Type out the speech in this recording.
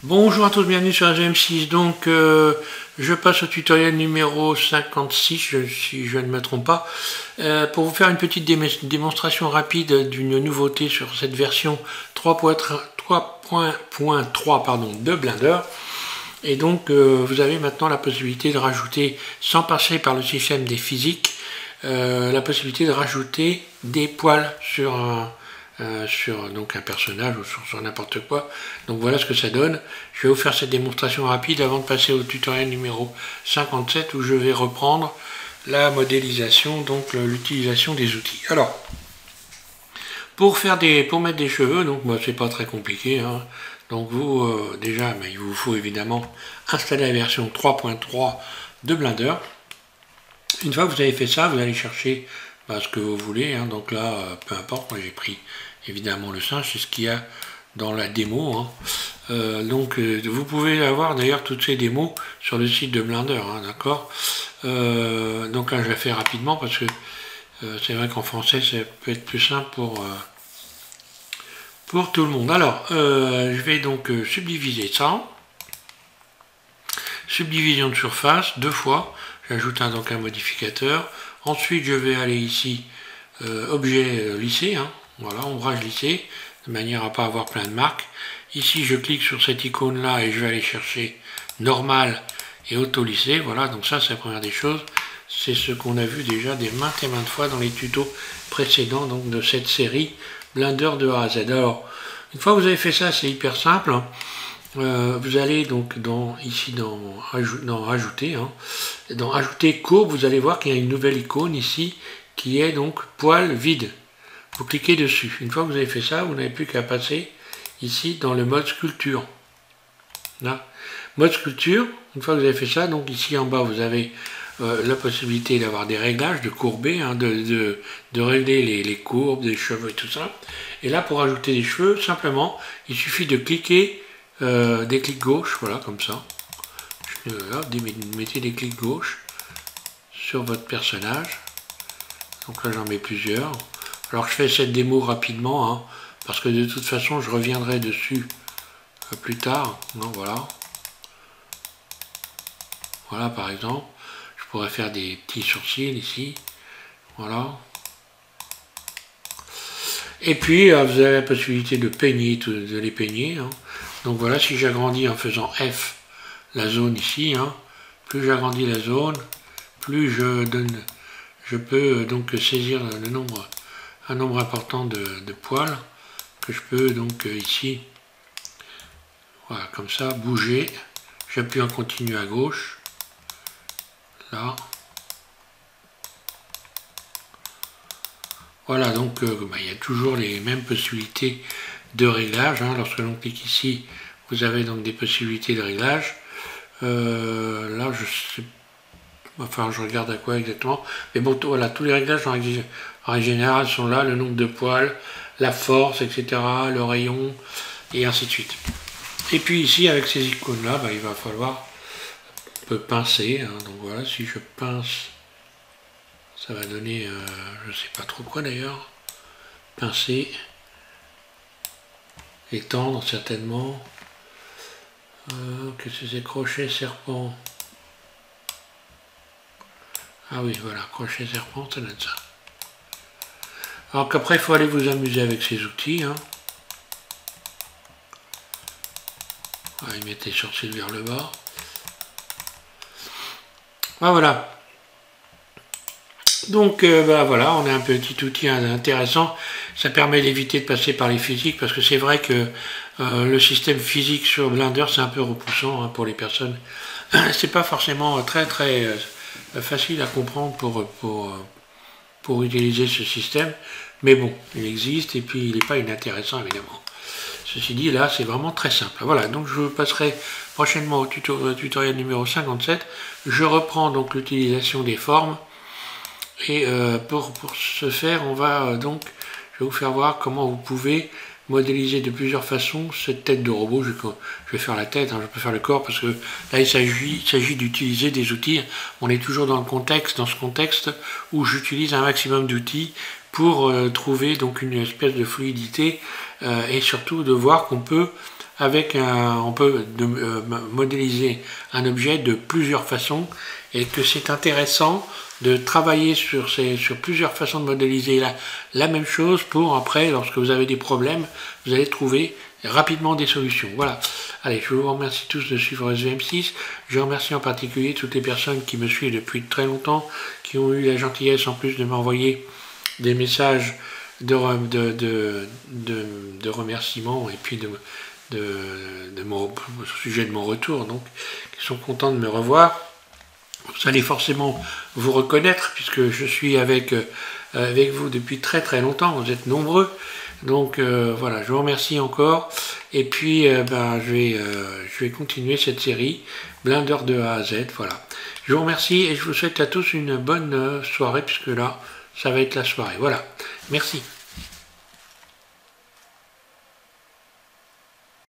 Bonjour à tous, bienvenue sur AGM6. Donc, je passe au tutoriel numéro 56, si je ne me trompe pas, pour vous faire une petite démonstration rapide d'une nouveauté sur cette version 3.3 de Blender. Et donc, vous avez maintenant la possibilité de rajouter, sans passer par le système des physiques, la possibilité de rajouter des poils sur donc un personnage ou sur n'importe quoi. Donc voilà ce que ça donne. Je vais vous faire cette démonstration rapide avant de passer au tutoriel numéro 57 où je vais reprendre la modélisation, donc l'utilisation des outils. Alors, pour mettre des cheveux, donc moi c'est pas très compliqué, hein. Donc vous, déjà, il vous faut évidemment installer la version 3.3 de Blender. Une fois que vous avez fait ça, vous allez chercher ce que vous voulez, hein. Donc là, peu importe, moi j'ai pris évidemment le singe, c'est ce qu'il y a dans la démo, hein. Vous pouvez avoir d'ailleurs toutes ces démos sur le site de Blender, hein, d'accord. Donc là je la fais rapidement parce que c'est vrai qu'en français ça peut être plus simple pour tout le monde. Alors je vais donc subdiviser ça, subdivision de surface, deux fois, j'ajoute donc un modificateur. Ensuite je vais aller ici, objet lissé, hein. Voilà, ombrage lissé, de manière à ne pas avoir plein de marques. Ici, je clique sur cette icône-là et je vais aller chercher normal et auto-lissé. Voilà, donc ça, c'est la première des choses. C'est ce qu'on a vu déjà des maintes et maintes fois dans les tutos précédents donc de cette série Blender de A à Z. Alors, une fois que vous avez fait ça, c'est hyper simple, hein. Vous allez donc ici dans Rajouter, hein. Dans Ajouter courbe, vous allez voir qu'il y a une nouvelle icône ici qui est donc poil vide. Vous cliquez dessus. Une fois que vous avez fait ça, vous n'avez plus qu'à passer ici dans le mode sculpture. Là. Mode sculpture, une fois que vous avez fait ça, donc ici en bas vous avez la possibilité d'avoir des réglages, de courber, hein, de régler les courbes, des cheveux et tout ça. Et là pour ajouter des cheveux, simplement, il suffit de cliquer des clics gauche, voilà comme ça. Mettez des clics gauche sur votre personnage. Donc là j'en mets plusieurs. Alors je fais cette démo rapidement, hein, parce que de toute façon je reviendrai dessus plus tard. Non, voilà. Voilà par exemple. Je pourrais faire des petits sourcils ici. Voilà. Et puis vous avez la possibilité de peigner, de les peigner, hein. Donc voilà, si j'agrandis en faisant F la zone ici, hein, plus j'agrandis la zone, plus je peux donc saisir un nombre important de poils que je peux donc ici, voilà, comme ça, bouger. J'appuie en continu à gauche, là. Voilà, donc il y a toujours les mêmes possibilités de réglage, hein. Lorsque l'on clique ici, vous avez donc des possibilités de réglage. Là, je sais, enfin, je regarde à quoi exactement. Mais bon, voilà, tous les réglages en règle générale sont là, le nombre de poils, la force, etc., le rayon, et ainsi de suite. Et puis ici, avec ces icônes-là, il va falloir un peu pincer, hein. Donc voilà, si je pince, ça va donner, je ne sais pas trop quoi d'ailleurs, pincer, étendre certainement, qu'est-ce que c'est, crochet, serpent. Ah oui, voilà, crochet, serpent, ça donne ça. Alors qu'après, il faut aller vous amuser avec ces outils, hein. Voilà, il met les sourcils vers le bas. Ah, voilà. Donc voilà, on a un petit outil intéressant. Ça permet d'éviter de passer par les physiques, parce que c'est vrai que le système physique sur Blender, c'est un peu repoussant, hein, pour les personnes. C'est pas forcément très facile à comprendre pour utiliser ce système, mais bon, il existe et puis il n'est pas inintéressant évidemment. Ceci dit, là c'est vraiment très simple. Voilà, donc je passerai prochainement au tutoriel numéro 57. Je reprends donc l'utilisation des formes et pour ce faire, on va donc, je vais vous faire voir comment vous pouvez modéliser de plusieurs façons cette tête de robot. Je vais faire la tête, hein, je peux faire le corps, parce que là il s'agit d'utiliser des outils. On est toujours dans ce contexte où j'utilise un maximum d'outils pour trouver donc une espèce de fluidité et surtout de voir qu'on peut avec on peut modéliser un objet de plusieurs façons et que c'est intéressant de travailler sur plusieurs façons de modéliser la même chose pour après, lorsque vous avez des problèmes, vous allez trouver rapidement des solutions. Voilà. Allez, je vous remercie tous de suivre SVM6. Je remercie en particulier toutes les personnes qui me suivent depuis très longtemps, qui ont eu la gentillesse en plus de m'envoyer des messages de remerciements et puis au sujet de mon retour, donc qui sont contents de me revoir. Vous allez forcément vous reconnaître puisque je suis avec vous depuis très très longtemps, vous êtes nombreux. Donc voilà, je vous remercie encore. Et puis je vais continuer cette série Blender de A à Z. Voilà. Je vous remercie et je vous souhaite à tous une bonne soirée puisque là, ça va être la soirée. Voilà. Merci.